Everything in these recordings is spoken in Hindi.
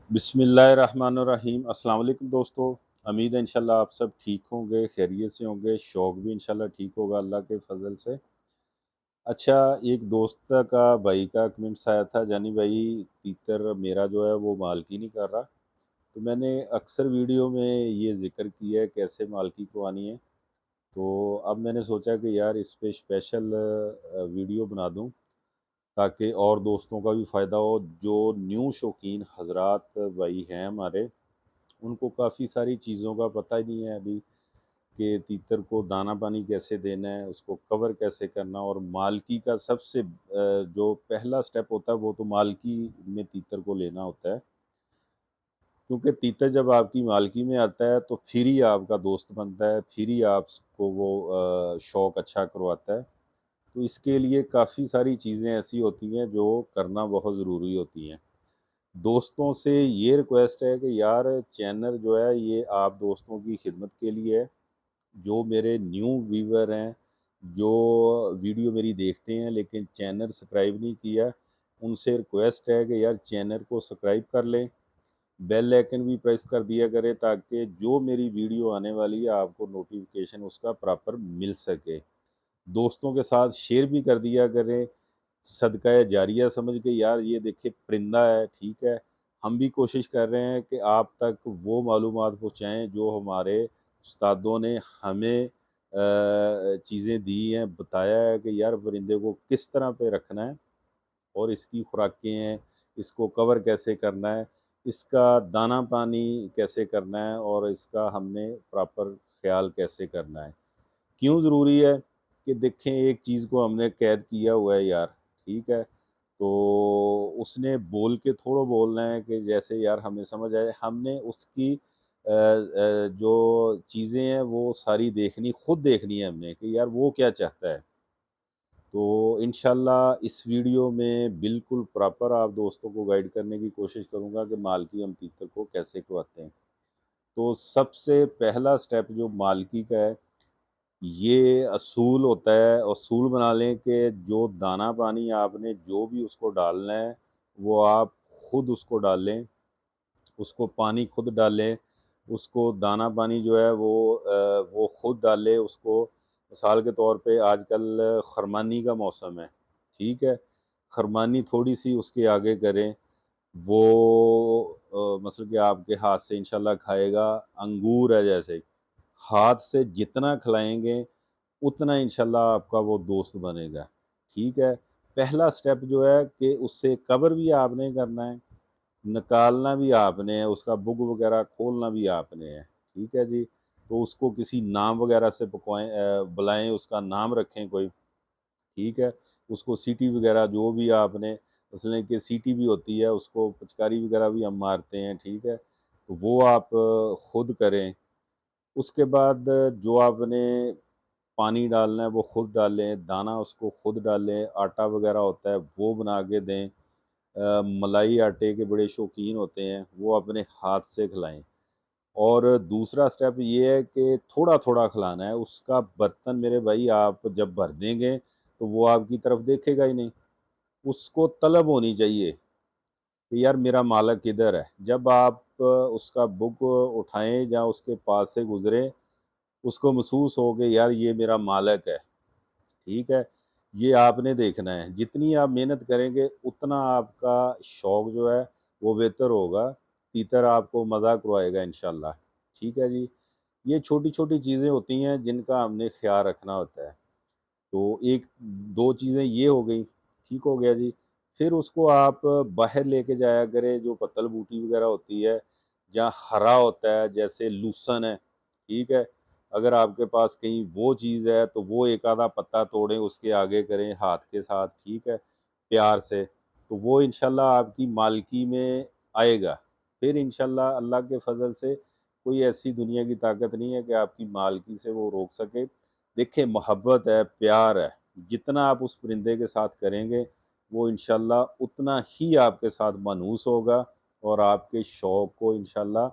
बिस्मिल्लाहिर्रहमानिर्रहीम। अस्सलाम वालेकुम दोस्तों। उम्मीद है इंशाल्लाह आप सब ठीक होंगे, खैरियत से होंगे। शौक़ भी इंशाल्लाह ठीक होगा अल्लाह के फ़ज़ल से। अच्छा, एक दोस्त का भाई का कमेंट्स आया था, जानी भाई तीतर मेरा जो है वो मालकी नहीं कर रहा। तो मैंने अक्सर वीडियो में ये ज़िक्र किया है कैसे मालकी करवानी है। तो अब मैंने सोचा कि यार इस पे स्पेशल वीडियो बना दूँ ताकि और दोस्तों का भी फ़ायदा हो। जो न्यू शौकीन हज़रात भाई हैं हमारे, उनको काफ़ी सारी चीज़ों का पता ही नहीं है अभी कि तीतर को दाना पानी कैसे देना है, उसको कवर कैसे करना। और मालकी का सबसे जो पहला स्टेप होता है वो तो मालकी में तीतर को लेना होता है। क्योंकि तीतर जब आपकी मालकी में आता है तो फिर ही आपका दोस्त बनता है, फिर ही आपको वो शौक अच्छा करवाता है। तो इसके लिए काफ़ी सारी चीज़ें ऐसी होती हैं जो करना बहुत ज़रूरी होती हैं। दोस्तों से ये रिक्वेस्ट है कि यार चैनल जो है ये आप दोस्तों की खिदमत के लिए है। जो मेरे न्यू व्यूअर हैं, जो वीडियो मेरी देखते हैं लेकिन चैनल सब्सक्राइब नहीं किया, उनसे रिक्वेस्ट है कि यार चैनल को सब्सक्राइब कर लें, बेल आइकन भी प्रेस कर दिया करें ताकि जो मेरी वीडियो आने वाली है आपको नोटिफिकेशन उसका प्रॉपर मिल सके। दोस्तों के साथ शेयर भी कर दिया करें, सदका जारिया समझ के। यार ये देखिए परिंदा है, ठीक है, हम भी कोशिश कर रहे हैं कि आप तक वो मालूमात पहुँचाएँ जो हमारे उस्तादों ने हमें चीज़ें दी हैं, बताया है कि यार परिंदे को किस तरह पे रखना है और इसकी खुराकें हैं, इसको कवर कैसे करना है, इसका दाना पानी कैसे करना है और इसका हमने प्रॉपर ख़्याल कैसे करना है। क्यों ज़रूरी है कि देखें एक चीज़ को हमने कैद किया हुआ है यार, ठीक है? तो उसने बोल के थोड़ा बोलना है कि जैसे यार हमें समझ आए, हमने उसकी जो चीज़ें हैं वो सारी देखनी, खुद देखनी है हमने कि यार वो क्या चाहता है। तो इंशाल्लाह इस वीडियो में बिल्कुल प्रॉपर आप दोस्तों को गाइड करने की कोशिश करूँगा कि मालकी हम तीतर को कैसे करवाते हैं। तो सबसे पहला स्टेप जो मालकी का है, ये असूल होता है, असूल बना लें कि जो दाना पानी आपने जो भी उसको डालना है, वो आप खुद उसको डालें, उसको पानी खुद डालें, उसको दाना पानी जो है वो खुद डालें उसको। मिसाल के तौर पे आजकल खरमानी का मौसम है, ठीक है? खरमानी थोड़ी-सी उसके आगे करें, वो मतलब कि आपके हाथ से इंशाल्लाह खाएगा। अंगूर है जैसे, हाथ से जितना खिलाएँगे उतना इंशाल्लाह आपका वो दोस्त बनेगा, ठीक है? पहला स्टेप जो है कि उससे कवर भी आपने करना है, निकालना भी आपने है, उसका बुग वगैरह खोलना भी आपने है, ठीक है जी? तो उसको किसी नाम वगैरह से बुलाएँ, उसका नाम रखें कोई, ठीक है? उसको सीटी वगैरह जो भी आपने, मसलन कि सीटी भी होती है, उसको पिचकारी वगैरह भी हम मारते हैं, ठीक है? तो वो आप खुद करें। उसके बाद जो आपने पानी डालना है वो खुद डालें, दाना उसको खुद डालें, आटा वगैरह होता है वो बना के दें। मलाई आटे के बड़े शौकीन होते हैं, वो अपने हाथ से खिलाएँ। और दूसरा स्टेप ये है कि थोड़ा-थोड़ा खिलाना है, उसका बर्तन मेरे भाई आप जब भर देंगे, तो वो आपकी तरफ देखेगा ही नहीं। उसको तलब होनी चाहिए कि यार मेरा मालिक किधर है? जब आप उसका बुक उठाएँ या उसके पास से गुज़रें, उसको महसूस हो कि यार ये मेरा मालिक है। ठीक है? ये आपने देखना है। जितनी आप मेहनत करेंगे, उतना आपका शौक जो है, वो बेहतर होगा। तीतर आपको मज़ा करवाएगा इंशाल्लाह। ठीक है जी? ये छोटी-छोटी चीज़ें होती हैं, जिनका हमने ख़्याल रखना होता है। तो 1-2 चीज़ें ये हो गई, ठीक हो गया जी। फिर उसको आप बाहर लेके जाया करें, जो पत्तल बूटी वग़ैरह होती है, जहाँ हरा होता है, जैसे लूसन है, ठीक है? अगर आपके पास कहीं वो चीज़ है, तो वो एक आधा पत्ता तोड़ें, उसके आगे करें हाथ के साथ, ठीक है? प्यार से, तो वो इंशाल्लाह आपकी मालकी में आएगा। फिर इंशाल्लाह अल्लाह के फ़ज़ल से कोई ऐसी दुनिया की ताकत नहीं है कि आपकी मालकी से वो रोक सके। देखिए मोहब्बत है, प्यार है, जितना आप उस परिंदे के साथ करेंगे, वो इंशाल्लाह उतना ही आपके साथ मानूस होगा और आपके शौक को इंशाल्लाह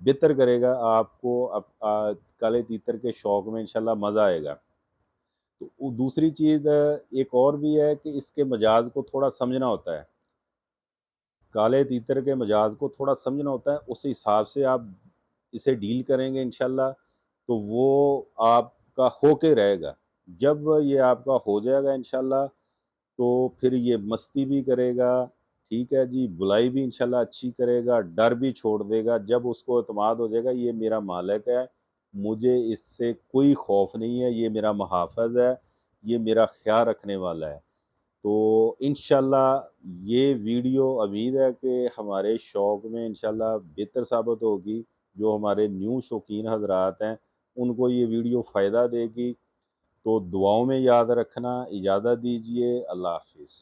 बेहतर करेगा। आपको काले तीतर के शौक में इंशाल्लाह मज़ा आएगा। तो दूसरी चीज़ एक और भी है कि इसके मिजाज को थोड़ा समझना होता है। काले तीतर के मजाज को थोड़ा समझना होता है, उस हिसाब से आप इसे डील करेंगे इंशाल्लाह, तो वो आपका होके रहेगा। जब ये आपका हो जाएगा इंशाल्लाह, तो फिर ये मस्ती भी करेगा, ठीक है जी, बुलाई भी इंशाल्लाह अच्छी करेगा, डर भी छोड़ देगा। जब उसको एतमाद हो जाएगा ये मेरा मालिक है, मुझे इससे कोई खौफ नहीं है, ये मेरा मुहाफ़िज़ है, ये मेरा ख़्याल रखने वाला है। तो इंशाल्लाह ये वीडियो उम्मीद है कि हमारे शौक में इंशाल्लाह बेहतर साबित होगी। जो हमारे न्यू शौकीन हज़रात हैं, उनको ये वीडियो फ़ायदा देगी। तो दुआओं में याद रखना, इजाज़त दीजिए, अल्लाह हाफ़िज़।